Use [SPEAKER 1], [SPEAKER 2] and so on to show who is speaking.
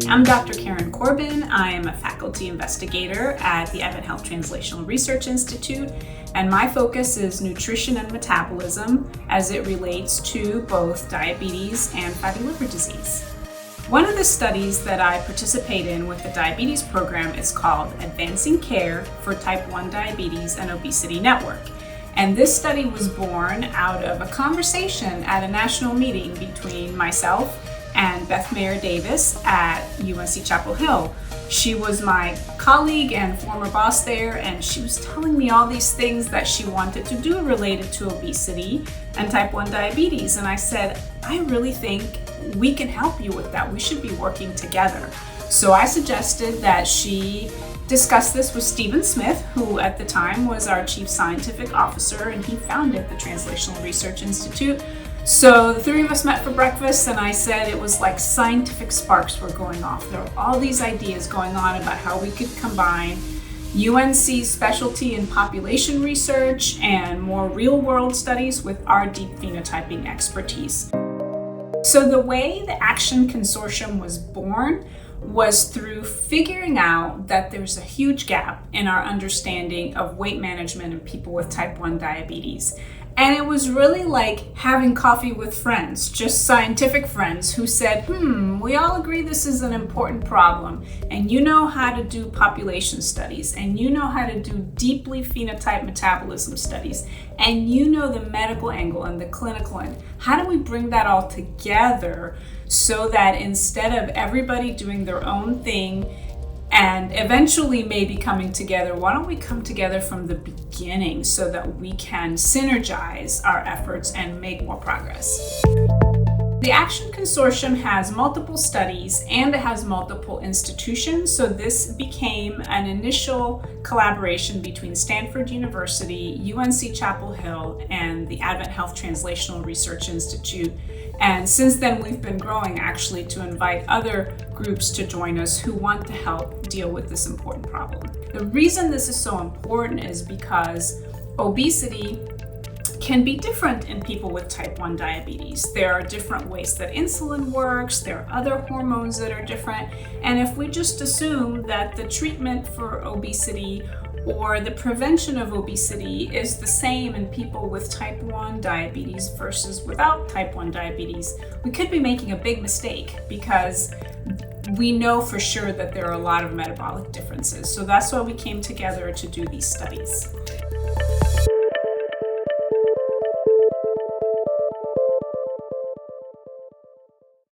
[SPEAKER 1] I'm Dr. Karen Corbin. I am a faculty investigator at the Advent Health Translational Research Institute, and my focus is nutrition and metabolism as it relates to both diabetes and fatty liver disease. One of the studies that I participate in with the diabetes program is called Advancing Care for Type 1 Diabetes and Obesity Network. And this study was born out of a conversation at a national meeting between myself and Beth Mayer Davis at UNC Chapel Hill. She was my colleague and former boss there, and she was telling me all these things that she wanted to do related to obesity and type 1 diabetes. And I said, I really think we can help you with that. We should be working together. So I suggested that she discuss this with Stephen Smith, who at the time was our chief scientific officer, and he founded the Translational Research Institute. So the three of us met for breakfast, and I said it was like scientific sparks were going off. There were all these ideas going on about how we could combine UNC's specialty in population research and more real-world studies with our deep phenotyping expertise. So the way the Action Consortium was born was through figuring out that there's a huge gap in our understanding of weight management in people with type 1 diabetes. And it was really like having coffee with friends, just scientific friends who said, we all agree this is an important problem, and you know how to do population studies, and you know how to do deeply phenotype metabolism studies, and you know the medical angle and the clinical end. How do we bring that all together so that instead of everybody doing their own thing and eventually maybe coming together, why don't we come together from the beginning so that we can synergize our efforts and make more progress? The Action Consortium has multiple studies and it has multiple institutions, so this became an initial collaboration between Stanford University, UNC Chapel Hill, and the Advent Health Translational Research Institute. And since then, we've been growing actually to invite other groups to join us who want to help deal with this important problem. The reason this is so important is because obesity can be different in people with type 1 diabetes. There are different ways that insulin works, there are other hormones that are different, and if we just assume that the treatment for obesity or the prevention of obesity is the same in people with type 1 diabetes versus without type 1 diabetes, we could be making a big mistake because we know for sure that there are a lot of metabolic differences. So that's why we came together to do these studies.